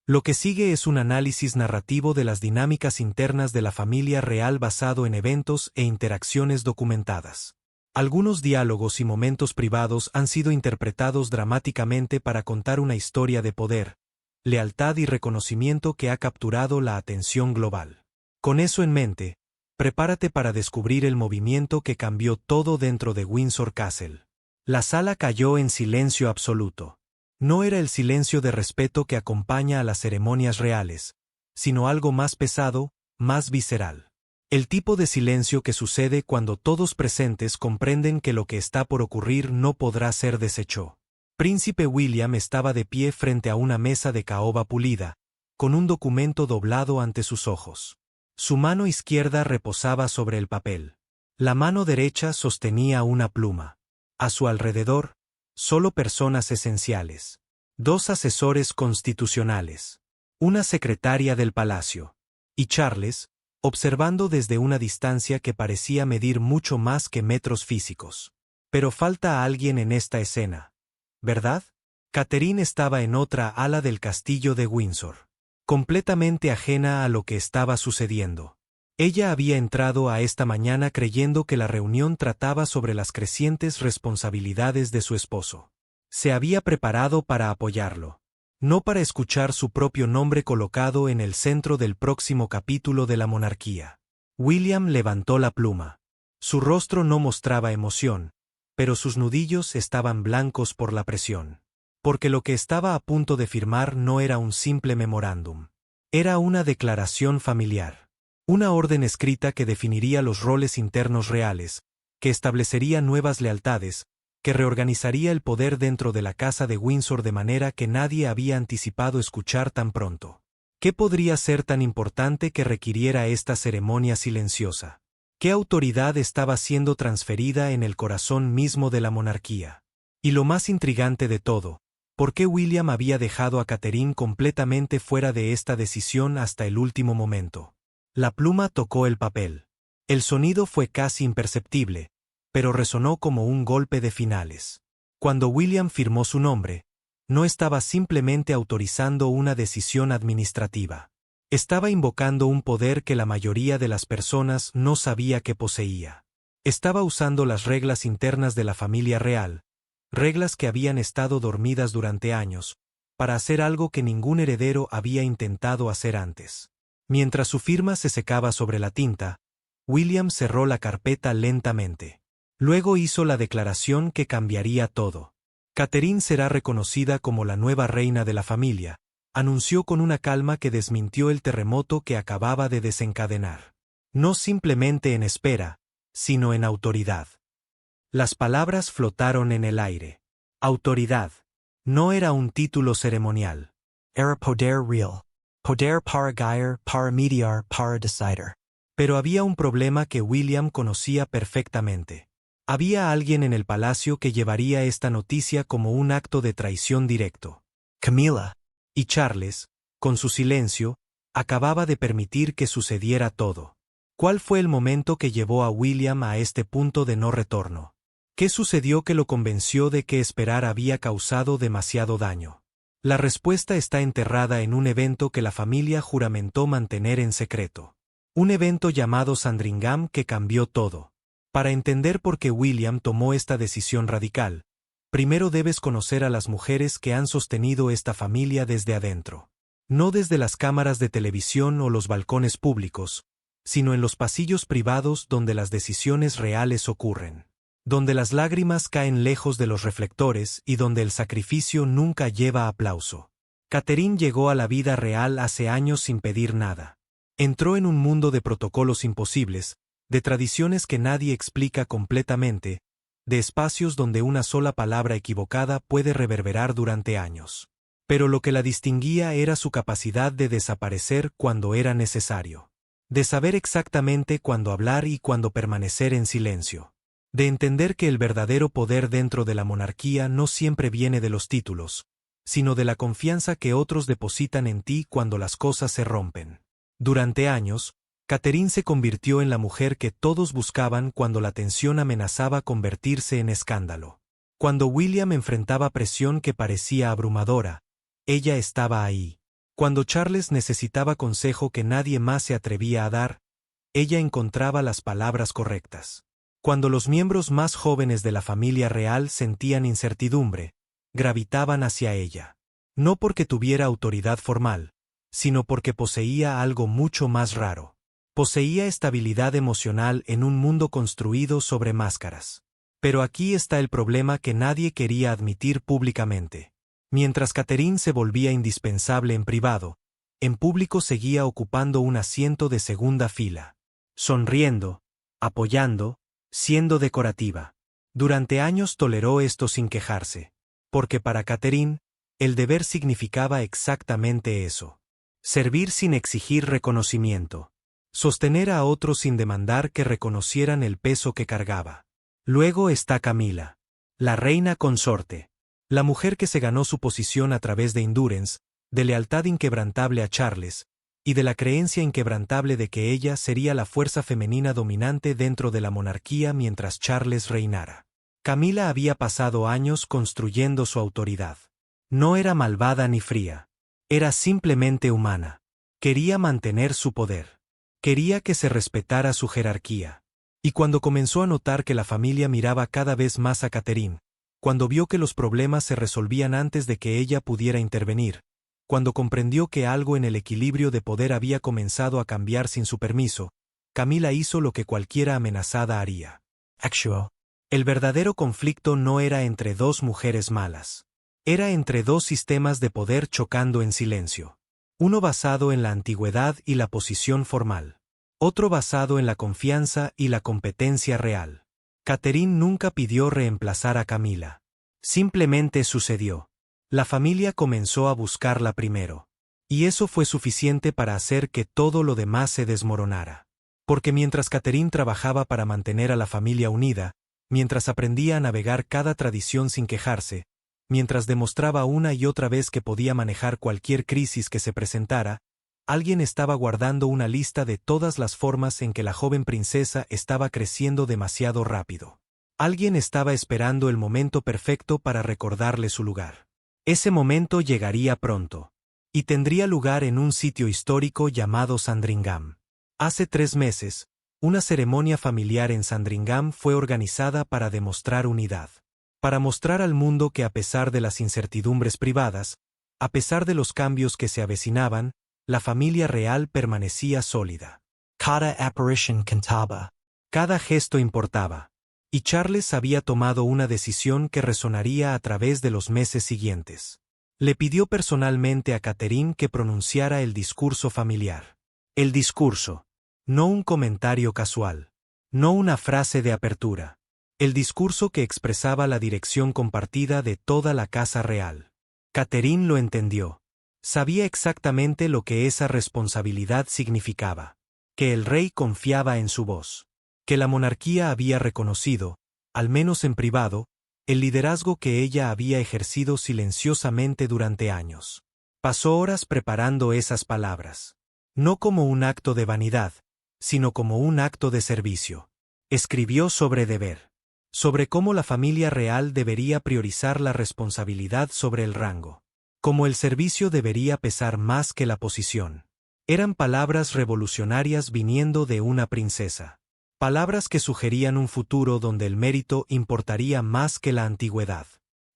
Lo que sigue es un análisis narrativo de las dinámicas internas de la familia real basado en eventos e interacciones documentadas. Algunos diálogos y momentos privados han sido interpretados dramáticamente para contar una historia de poder, lealtad y reconocimiento que ha capturado la atención global. Con eso en mente, prepárate para descubrir el movimiento que cambió todo dentro de Windsor Castle. La sala cayó en silencio absoluto. No era el silencio de respeto que acompaña a las ceremonias reales, sino algo más pesado, más visceral. El tipo de silencio que sucede cuando todos presentes comprenden que lo que está por ocurrir no podrá ser deshecho. Príncipe William estaba de pie frente a una mesa de caoba pulida, con un documento doblado ante sus ojos. Su mano izquierda reposaba sobre el papel. La mano derecha sostenía una pluma. A su alrededor, solo personas esenciales. 2 asesores constitucionales. Una secretaria del palacio. Y Charles, observando desde una distancia que parecía medir mucho más que metros físicos. Pero falta alguien en esta escena, ¿verdad? Catherine estaba en otra ala del castillo de Windsor, completamente ajena a lo que estaba sucediendo. Ella había entrado a esta mañana creyendo que la reunión trataba sobre las crecientes responsabilidades de su esposo. Se había preparado para apoyarlo, no para escuchar su propio nombre colocado en el centro del próximo capítulo de la monarquía. William levantó la pluma. Su rostro no mostraba emoción, pero sus nudillos estaban blancos por la presión. Porque lo que estaba a punto de firmar no era un simple memorándum. Era una declaración familiar. Una orden escrita que definiría los roles internos reales, que establecería nuevas lealtades, que reorganizaría el poder dentro de la casa de Windsor de manera que nadie había anticipado escuchar tan pronto. ¿Qué podría ser tan importante que requiriera esta ceremonia silenciosa? ¿Qué autoridad estaba siendo transferida en el corazón mismo de la monarquía? Y lo más intrigante de todo, ¿por qué William había dejado a Catherine completamente fuera de esta decisión hasta el último momento? La pluma tocó el papel. El sonido fue casi imperceptible, pero resonó como un golpe de finales. Cuando William firmó su nombre, no estaba simplemente autorizando una decisión administrativa. Estaba invocando un poder que la mayoría de las personas no sabía que poseía. Estaba usando las reglas internas de la familia real, reglas que habían estado dormidas durante años, para hacer algo que ningún heredero había intentado hacer antes. Mientras su firma se secaba sobre la tinta, William cerró la carpeta lentamente. Luego hizo la declaración que cambiaría todo. Catherine será reconocida como la nueva reina de la familia, anunció con una calma que desmintió el terremoto que acababa de desencadenar. No simplemente en espera, sino en autoridad. Las palabras flotaron en el aire. Autoridad. No era un título ceremonial. Era poder real. Poder para guiar, para mediar, para decidir. Pero había un problema que William conocía perfectamente. Había alguien en el palacio que llevaría esta noticia como un acto de traición directo. Camilla. Y Charles, con su silencio, acababa de permitir que sucediera todo. ¿Cuál fue el momento que llevó a William a este punto de no retorno? ¿Qué sucedió que lo convenció de que esperar había causado demasiado daño? La respuesta está enterrada en un evento que la familia juramentó mantener en secreto. Un evento llamado Sandringham que cambió todo. Para entender por qué William tomó esta decisión radical, primero debes conocer a las mujeres que han sostenido esta familia desde adentro. No desde las cámaras de televisión o los balcones públicos, sino en los pasillos privados donde las decisiones reales ocurren. Donde las lágrimas caen lejos de los reflectores y donde el sacrificio nunca lleva aplauso. Catherine llegó a la vida real hace años sin pedir nada. Entró en un mundo de protocolos imposibles, de tradiciones que nadie explica completamente, de espacios donde una sola palabra equivocada puede reverberar durante años. Pero lo que la distinguía era su capacidad de desaparecer cuando era necesario. De saber exactamente cuándo hablar y cuándo permanecer en silencio. De entender que el verdadero poder dentro de la monarquía no siempre viene de los títulos, sino de la confianza que otros depositan en ti cuando las cosas se rompen. Durante años, Catherine se convirtió en la mujer que todos buscaban cuando la tensión amenazaba convertirse en escándalo. Cuando William enfrentaba presión que parecía abrumadora, ella estaba ahí. Cuando Charles necesitaba consejo que nadie más se atrevía a dar, ella encontraba las palabras correctas. Cuando los miembros más jóvenes de la familia real sentían incertidumbre, gravitaban hacia ella. No porque tuviera autoridad formal, sino porque poseía algo mucho más raro. Poseía estabilidad emocional en un mundo construido sobre máscaras. Pero aquí está el problema que nadie quería admitir públicamente. Mientras Catherine se volvía indispensable en privado, en público seguía ocupando un asiento de segunda fila. Sonriendo, apoyando, siendo decorativa. Durante años toleró esto sin quejarse, porque para Catherine, el deber significaba exactamente eso. Servir sin exigir reconocimiento. Sostener a otros sin demandar que reconocieran el peso que cargaba. Luego está Camila, la reina consorte. La mujer que se ganó su posición a través de endurance, de lealtad inquebrantable a Charles, y de la creencia inquebrantable de que ella sería la fuerza femenina dominante dentro de la monarquía mientras Charles reinara. Camila había pasado años construyendo su autoridad. No era malvada ni fría. Era simplemente humana. Quería mantener su poder. Quería que se respetara su jerarquía. Y cuando comenzó a notar que la familia miraba cada vez más a Catherine, cuando vio que los problemas se resolvían antes de que ella pudiera intervenir, cuando comprendió que algo en el equilibrio de poder había comenzado a cambiar sin su permiso, Camila hizo lo que cualquiera amenazada haría. Actuó. El verdadero conflicto no era entre dos mujeres malas. Era entre dos sistemas de poder chocando en silencio. Uno basado en la antigüedad y la posición formal. Otro basado en la confianza y la competencia real. Catherine nunca pidió reemplazar a Camila. Simplemente sucedió. La familia comenzó a buscarla primero. Y eso fue suficiente para hacer que todo lo demás se desmoronara. Porque mientras Catherine trabajaba para mantener a la familia unida, mientras aprendía a navegar cada tradición sin quejarse, mientras demostraba una y otra vez que podía manejar cualquier crisis que se presentara, alguien estaba guardando una lista de todas las formas en que la joven princesa estaba creciendo demasiado rápido. Alguien estaba esperando el momento perfecto para recordarle su lugar. Ese momento llegaría pronto. Y tendría lugar en un sitio histórico llamado Sandringham. Hace 3 meses, una ceremonia familiar en Sandringham fue organizada para demostrar unidad. Para mostrar al mundo que a pesar de las incertidumbres privadas, a pesar de los cambios que se avecinaban, la familia real permanecía sólida. Cada apparition contaba. Cada gesto importaba. Y Charles había tomado una decisión que resonaría a través de los meses siguientes. Le pidió personalmente a Catherine que pronunciara el discurso familiar. El discurso. No un comentario casual. No una frase de apertura. El discurso que expresaba la dirección compartida de toda la casa real. Catherine lo entendió. Sabía exactamente lo que esa responsabilidad significaba. Que el rey confiaba en su voz. Que la monarquía había reconocido, al menos en privado, el liderazgo que ella había ejercido silenciosamente durante años. Pasó horas preparando esas palabras. No como un acto de vanidad, sino como un acto de servicio. Escribió sobre deber. Sobre cómo la familia real debería priorizar la responsabilidad sobre el rango. Cómo el servicio debería pesar más que la posición. Eran palabras revolucionarias viniendo de una princesa. Palabras que sugerían un futuro donde el mérito importaría más que la antigüedad.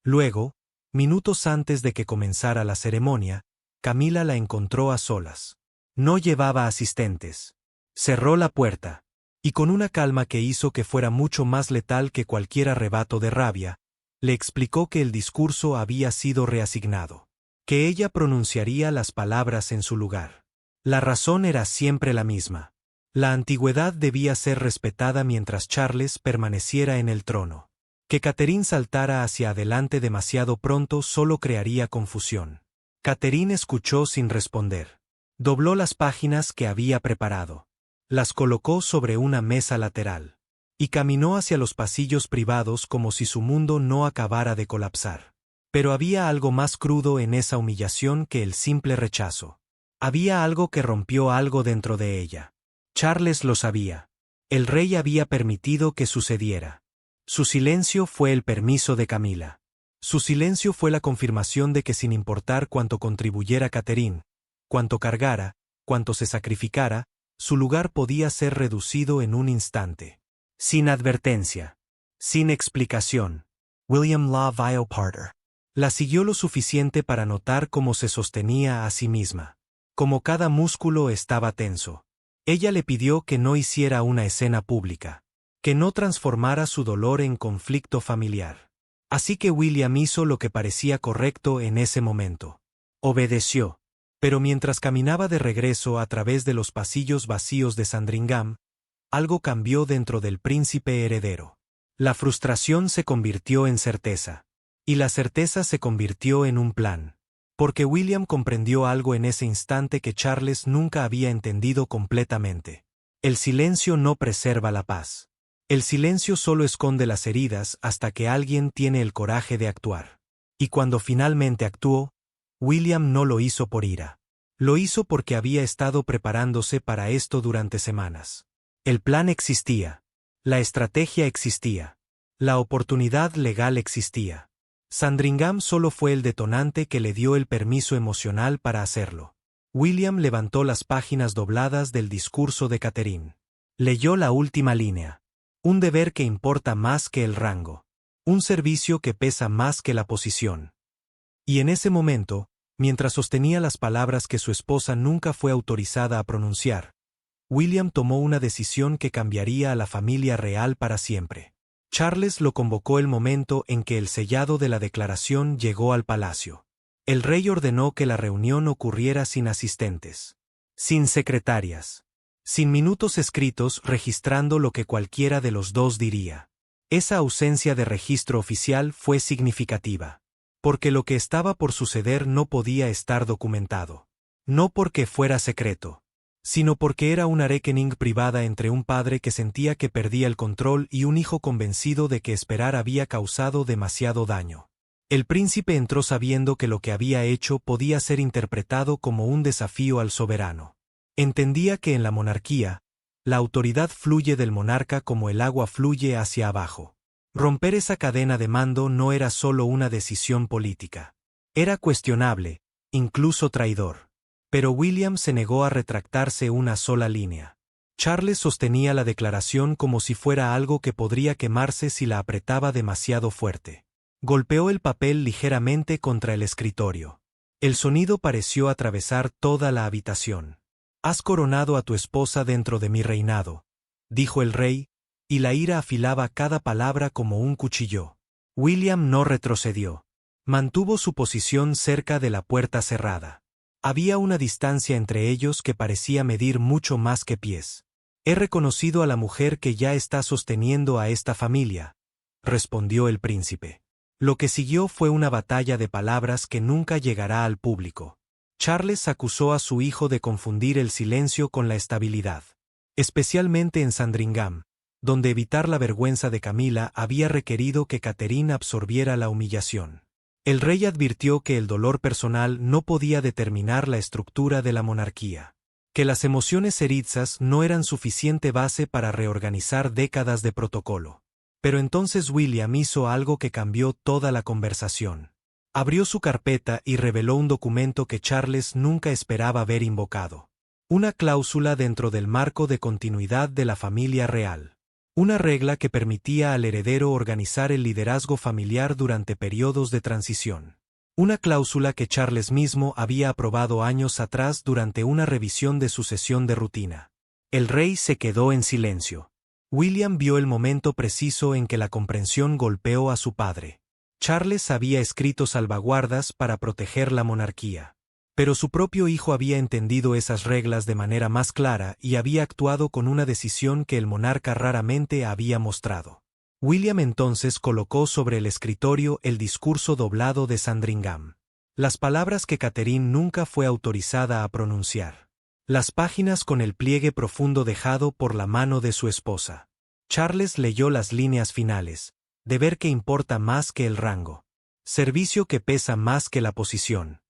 Luego, minutos antes de que comenzara la ceremonia, Camila la encontró a solas. No llevaba asistentes. Cerró la puerta. Y con una calma que hizo que fuera mucho más letal que cualquier arrebato de rabia, le explicó que el discurso había sido reasignado. Que ella pronunciaría las palabras en su lugar. La razón era siempre la misma. La antigüedad debía ser respetada mientras Charles permaneciera en el trono. Que Catherine saltara hacia adelante demasiado pronto solo crearía confusión. Catherine escuchó sin responder. Dobló las páginas que había preparado. Las colocó sobre una mesa lateral. Y caminó hacia los pasillos privados como si su mundo no acabara de colapsar. Pero había algo más crudo en esa humillación que el simple rechazo. Había algo que rompió algo dentro de ella. Charles lo sabía. El rey había permitido que sucediera. Su silencio fue el permiso de Camila. Su silencio fue la confirmación de que sin importar cuánto contribuyera Catherine, Cuanto cargara, cuanto se sacrificara, su lugar podía ser reducido en un instante. Sin advertencia. Sin explicación. William Law Vioparter. La siguió lo suficiente para notar cómo se sostenía a sí misma. Como cada músculo estaba tenso. Ella le pidió que no hiciera una escena pública. Que no transformara su dolor en conflicto familiar. Así que William hizo lo que parecía correcto en ese momento. Obedeció. Pero mientras caminaba de regreso a través de los pasillos vacíos de Sandringham, algo cambió dentro del príncipe heredero. La frustración se convirtió en certeza. Y la certeza se convirtió en un plan. Porque William comprendió algo en ese instante que Charles nunca había entendido completamente. El silencio no preserva la paz. El silencio solo esconde las heridas hasta que alguien tiene el coraje de actuar. Y cuando finalmente actuó, William no lo hizo por ira. Lo hizo porque había estado preparándose para esto durante semanas. El plan existía. La estrategia existía. La oportunidad legal existía. Sandringham solo fue el detonante que le dio el permiso emocional para hacerlo. William levantó las páginas dobladas del discurso de Catherine. Leyó la última línea. Un deber que importa más que el rango. Un servicio que pesa más que la posición. Y en ese momento, mientras sostenía las palabras que su esposa nunca fue autorizada a pronunciar, William tomó una decisión que cambiaría a la familia real para siempre. Charles lo convocó el momento en que el sellado de la declaración llegó al palacio. El rey ordenó que la reunión ocurriera sin asistentes, sin secretarias, sin minutos escritos registrando lo que cualquiera de los dos diría. Esa ausencia de registro oficial fue significativa. Porque lo que estaba por suceder no podía estar documentado. No porque fuera secreto, sino porque era una reckoning privada entre un padre que sentía que perdía el control y un hijo convencido de que esperar había causado demasiado daño. El príncipe entró sabiendo que lo que había hecho podía ser interpretado como un desafío al soberano. Entendía que en la monarquía, la autoridad fluye del monarca como el agua fluye hacia abajo. Romper esa cadena de mando no era solo una decisión política. Era cuestionable, incluso traidor. Pero William se negó a retractarse una sola línea. Charles sostenía la declaración como si fuera algo que podría quemarse si la apretaba demasiado fuerte. Golpeó el papel ligeramente contra el escritorio. El sonido pareció atravesar toda la habitación. «Has coronado a tu esposa dentro de mi reinado», dijo el rey, y la ira afilaba cada palabra como un cuchillo. William no retrocedió. Mantuvo su posición cerca de la puerta cerrada. Había una distancia entre ellos que parecía medir mucho más que pies. «He reconocido a la mujer que ya está sosteniendo a esta familia», respondió el príncipe. Lo que siguió fue una batalla de palabras que nunca llegará al público. Charles acusó a su hijo de confundir el silencio con la estabilidad. Especialmente en Sandringham, donde evitar la vergüenza de Camila había requerido que Catherine absorbiera la humillación. El rey advirtió que el dolor personal no podía determinar la estructura de la monarquía, que las emociones heridas no eran suficiente base para reorganizar décadas de protocolo. Pero entonces William hizo algo que cambió toda la conversación. Abrió su carpeta y reveló un documento que Charles nunca esperaba ver invocado. Una cláusula dentro del marco de continuidad de la familia real. Una regla que permitía al heredero organizar el liderazgo familiar durante periodos de transición. Una cláusula que Charles mismo había aprobado años atrás durante una revisión de sucesión de rutina. El rey se quedó en silencio. William vio el momento preciso en que la comprensión golpeó a su padre. Charles había escrito salvaguardas para proteger la monarquía. Pero su propio hijo había entendido esas reglas de manera más clara y había actuado con una decisión que el monarca raramente había mostrado. William entonces colocó sobre el escritorio el discurso doblado de Sandringham. Las palabras que Catherine nunca fue autorizada a pronunciar. Las páginas con el pliegue profundo dejado por la mano de su esposa. Charles leyó las líneas finales. Deber que importa más que el rango. Servicio que pesa más que la posición.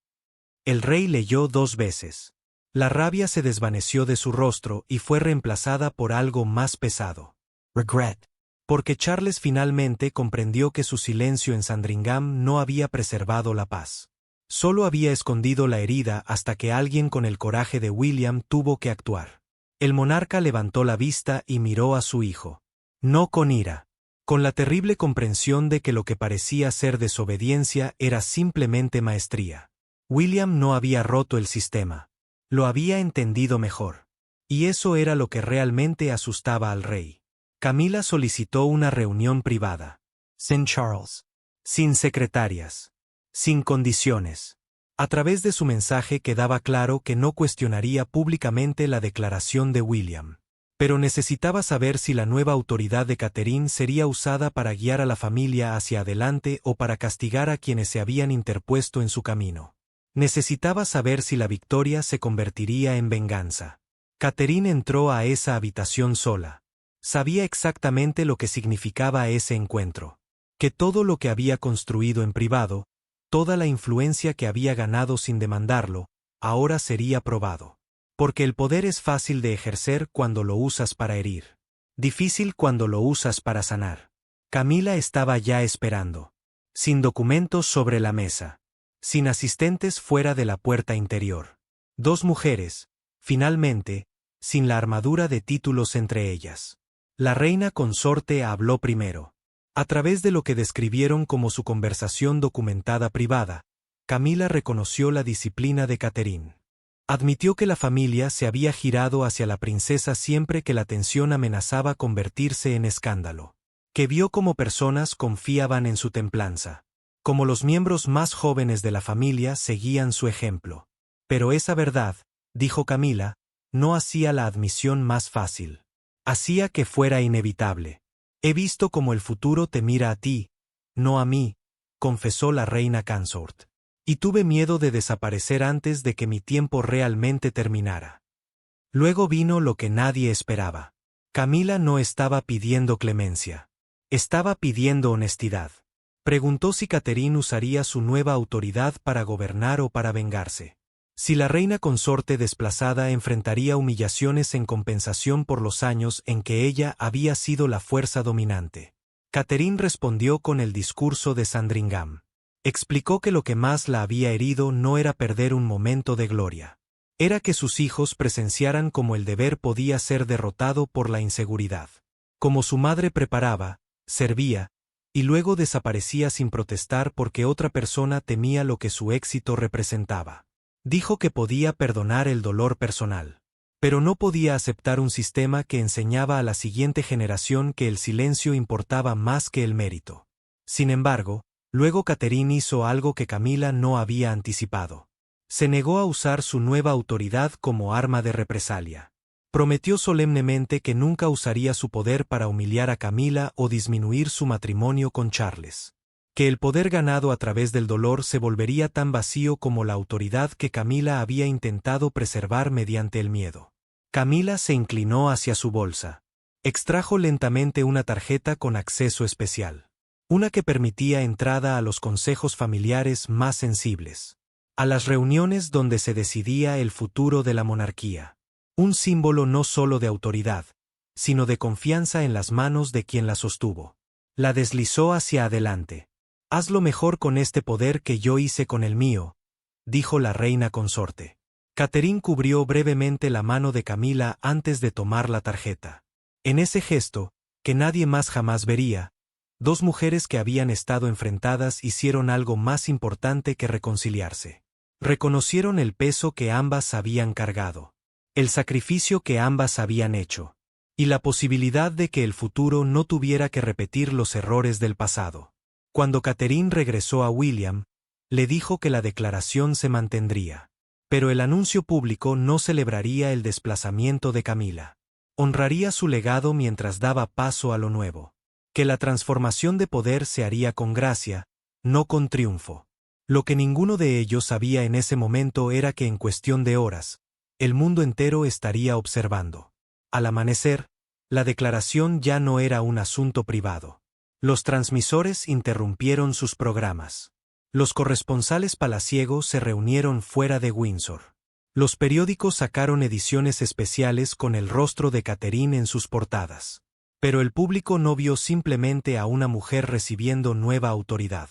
El rey leyó 2 veces. La rabia se desvaneció de su rostro y fue reemplazada por algo más pesado. Regret. Porque Charles finalmente comprendió que su silencio en Sandringham no había preservado la paz. Solo había escondido la herida hasta que alguien con el coraje de William tuvo que actuar. El monarca levantó la vista y miró a su hijo. No con ira. Con la terrible comprensión de que lo que parecía ser desobediencia era simplemente maestría. William no había roto el sistema. Lo había entendido mejor. Y eso era lo que realmente asustaba al rey. Camila solicitó una reunión privada. Sin Charles. Sin secretarias. Sin condiciones. A través de su mensaje quedaba claro que no cuestionaría públicamente la declaración de William. Pero necesitaba saber si la nueva autoridad de Catherine sería usada para guiar a la familia hacia adelante o para castigar a quienes se habían interpuesto en su camino. Necesitaba saber si la victoria se convertiría en venganza. Catherine entró a esa habitación sola. Sabía exactamente lo que significaba ese encuentro. Que todo lo que había construido en privado, toda la influencia que había ganado sin demandarlo, ahora sería probado. Porque el poder es fácil de ejercer cuando lo usas para herir. Difícil cuando lo usas para sanar. Camila estaba ya esperando. Sin documentos sobre la mesa. Sin asistentes fuera de la puerta interior. 2 mujeres, finalmente, sin la armadura de títulos entre ellas. La reina consorte habló primero. A través de lo que describieron como su conversación documentada privada, Camila reconoció la disciplina de Catherine. Admitió que la familia se había girado hacia la princesa siempre que la tensión amenazaba convertirse en escándalo. Que vio cómo personas confiaban en su templanza. Como los miembros más jóvenes de la familia seguían su ejemplo. Pero esa verdad, dijo Camila, no hacía la admisión más fácil. Hacía que fuera inevitable. He visto cómo el futuro te mira a ti, no a mí, confesó la reina consort. Y tuve miedo de desaparecer antes de que mi tiempo realmente terminara. Luego vino lo que nadie esperaba. Camila no estaba pidiendo clemencia. Estaba pidiendo honestidad. Preguntó si Catherine usaría su nueva autoridad para gobernar o para vengarse. Si la reina consorte desplazada enfrentaría humillaciones en compensación por los años en que ella había sido la fuerza dominante. Catherine respondió con el discurso de Sandringham. Explicó que lo que más la había herido no era perder un momento de gloria. Era que sus hijos presenciaran cómo el deber podía ser derrotado por la inseguridad. Como su madre preparaba, servía, y luego desaparecía sin protestar porque otra persona temía lo que su éxito representaba. Dijo que podía perdonar el dolor personal. Pero no podía aceptar un sistema que enseñaba a la siguiente generación que el silencio importaba más que el mérito. Sin embargo, luego Catherine hizo algo que Camila no había anticipado. Se negó a usar su nueva autoridad como arma de represalia. Prometió solemnemente que nunca usaría su poder para humillar a Camila o disminuir su matrimonio con Charles. Que el poder ganado a través del dolor se volvería tan vacío como la autoridad que Camila había intentado preservar mediante el miedo. Camila se inclinó hacia su bolsa. Extrajo lentamente una tarjeta con acceso especial. Una que permitía entrada a los consejos familiares más sensibles. A las reuniones donde se decidía el futuro de la monarquía. Un símbolo no solo de autoridad, sino de confianza en las manos de quien la sostuvo. La deslizó hacia adelante. «Hazlo mejor con este poder que yo hice con el mío», dijo la reina consorte. Catherine cubrió brevemente la mano de Camila antes de tomar la tarjeta. En ese gesto, que nadie más jamás vería, 2 mujeres que habían estado enfrentadas hicieron algo más importante que reconciliarse. Reconocieron el peso que ambas habían cargado. El sacrificio que ambas habían hecho. Y la posibilidad de que el futuro no tuviera que repetir los errores del pasado. Cuando Catherine regresó a William, le dijo que la declaración se mantendría. Pero el anuncio público no celebraría el desplazamiento de Camila. Honraría su legado mientras daba paso a lo nuevo. Que la transformación de poder se haría con gracia, no con triunfo. Lo que ninguno de ellos sabía en ese momento era que en cuestión de horas, el mundo entero estaría observando. Al amanecer, la declaración ya no era un asunto privado. Los transmisores interrumpieron sus programas. Los corresponsales palaciegos se reunieron fuera de Windsor. Los periódicos sacaron ediciones especiales con el rostro de Catherine en sus portadas. Pero el público no vio simplemente a una mujer recibiendo nueva autoridad.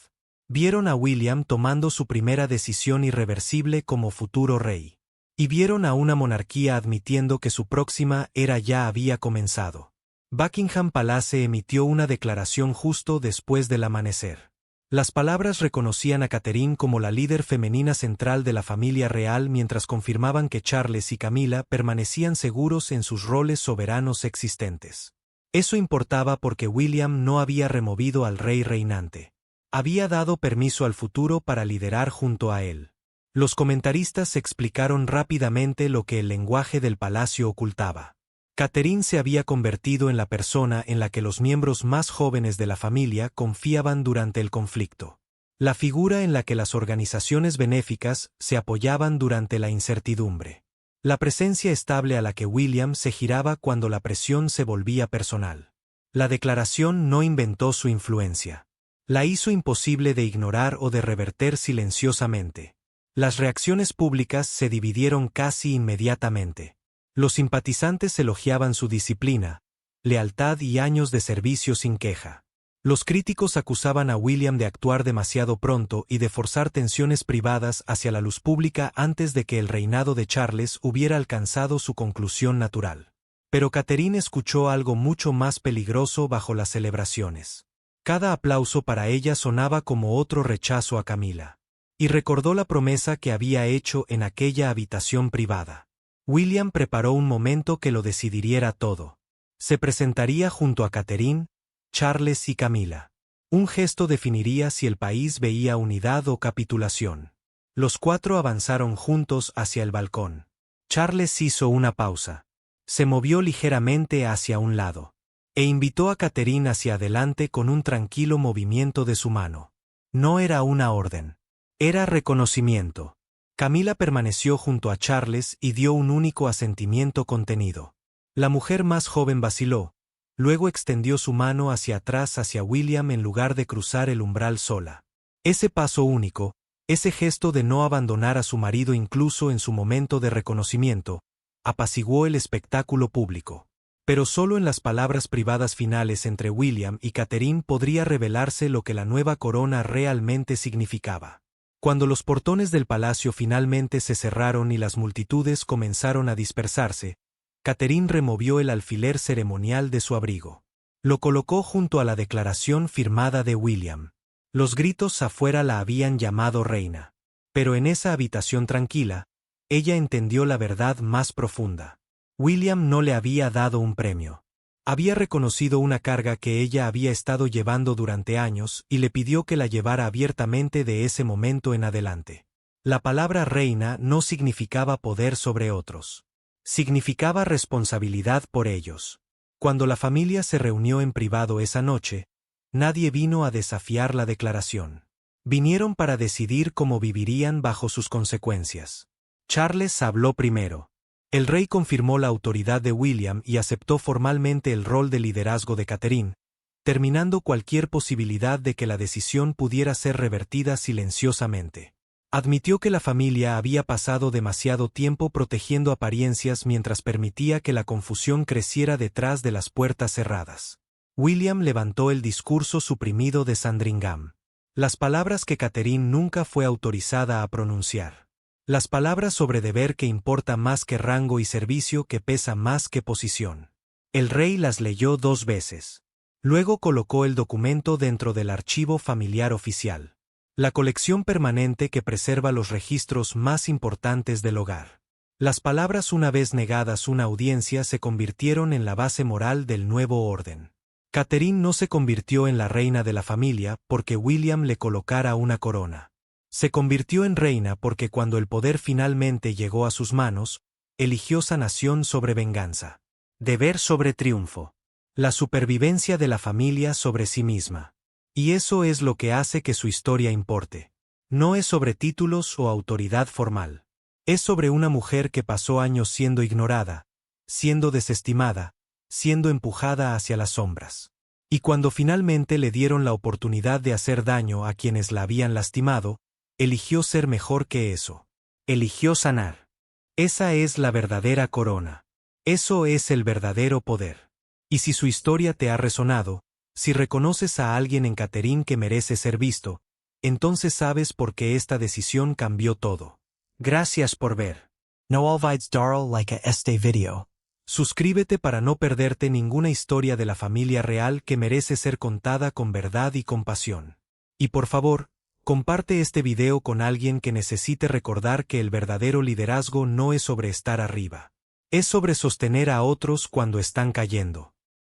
Vieron a William tomando su primera decisión irreversible como futuro rey. Y vieron a una monarquía admitiendo que su próxima era ya había comenzado. Buckingham Palace emitió una declaración justo después del amanecer. Las palabras reconocían a Catherine como la líder femenina central de la familia real mientras confirmaban que Charles y Camila permanecían seguros en sus roles soberanos existentes. Eso importaba porque William no había removido al rey reinante. Había dado permiso al futuro para liderar junto a él. Los comentaristas explicaron rápidamente lo que el lenguaje del palacio ocultaba. Catherine se había convertido en la persona en la que los miembros más jóvenes de la familia confiaban durante el conflicto. La figura en la que las organizaciones benéficas se apoyaban durante la incertidumbre. La presencia estable a la que William se giraba cuando la presión se volvía personal. La declaración no inventó su influencia. La hizo imposible de ignorar o de reverter silenciosamente. Las reacciones públicas se dividieron casi inmediatamente. Los simpatizantes elogiaban su disciplina, lealtad y años de servicio sin queja. Los críticos acusaban a William de actuar demasiado pronto y de forzar tensiones privadas hacia la luz pública antes de que el reinado de Charles hubiera alcanzado su conclusión natural. Pero Catherine escuchó algo mucho más peligroso bajo las celebraciones. Cada aplauso para ella sonaba como otro rechazo a Camila. Y recordó la promesa que había hecho en aquella habitación privada. William preparó un momento que lo decidiría todo. Se presentaría junto a Catherine, Charles y Camila. Un gesto definiría si el país veía unidad o capitulación. Los cuatro avanzaron juntos hacia el balcón. Charles hizo una pausa. Se movió ligeramente hacia un lado. E invitó a Catherine hacia adelante con un tranquilo movimiento de su mano. No era una orden. Era reconocimiento. Camila permaneció junto a Charles y dio un único asentimiento contenido. La mujer más joven vaciló, luego extendió su mano hacia atrás hacia William en lugar de cruzar el umbral sola. Ese paso único, ese gesto de no abandonar a su marido incluso en su momento de reconocimiento, apaciguó el espectáculo público. Pero solo en las palabras privadas finales entre William y Catherine podría revelarse lo que la nueva corona realmente significaba. Cuando los portones del palacio finalmente se cerraron y las multitudes comenzaron a dispersarse, Catherine removió el alfiler ceremonial de su abrigo. Lo colocó junto a la declaración firmada de William. Los gritos afuera la habían llamado reina. Pero en esa habitación tranquila, ella entendió la verdad más profunda. William no le había dado un premio. Había reconocido una carga que ella había estado llevando durante años y le pidió que la llevara abiertamente de ese momento en adelante. La palabra reina no significaba poder sobre otros. Significaba responsabilidad por ellos. Cuando la familia se reunió en privado esa noche, nadie vino a desafiar la declaración. Vinieron para decidir cómo vivirían bajo sus consecuencias. Charles habló primero. El rey confirmó la autoridad de William y aceptó formalmente el rol de liderazgo de Catherine, terminando cualquier posibilidad de que la decisión pudiera ser revertida silenciosamente. Admitió que la familia había pasado demasiado tiempo protegiendo apariencias mientras permitía que la confusión creciera detrás de las puertas cerradas. William levantó el discurso suprimido de Sandringham. Las palabras que Catherine nunca fue autorizada a pronunciar. Las palabras sobre deber que importa más que rango y servicio que pesa más que posición. El rey las leyó 2 veces. Luego colocó el documento dentro del archivo familiar oficial. La colección permanente que preserva los registros más importantes del hogar. Las palabras una vez negadas una audiencia se convirtieron en la base moral del nuevo orden. Catherine no se convirtió en la reina de la familia porque William le colocara una corona. Se convirtió en reina porque cuando el poder finalmente llegó a sus manos, eligió sanación sobre venganza. Deber sobre triunfo. La supervivencia de la familia sobre sí misma. Y eso es lo que hace que su historia importe. No es sobre títulos o autoridad formal. Es sobre una mujer que pasó años siendo ignorada, siendo desestimada, siendo empujada hacia las sombras. Y cuando finalmente le dieron la oportunidad de hacer daño a quienes la habían lastimado, eligió ser mejor que eso. Eligió sanar. Esa es la verdadera corona. Eso es el verdadero poder. Y si su historia te ha resonado, si reconoces a alguien en Catherine que merece ser visto, entonces sabes por qué esta decisión cambió todo. Gracias por ver. No olvides darle like a este video. Suscríbete para no perderte ninguna historia de la familia real que merece ser contada con verdad y compasión. Y por favor, comparte este video con alguien que necesite recordar que el verdadero liderazgo no es sobre estar arriba. Es sobre sostener a otros cuando están cayendo.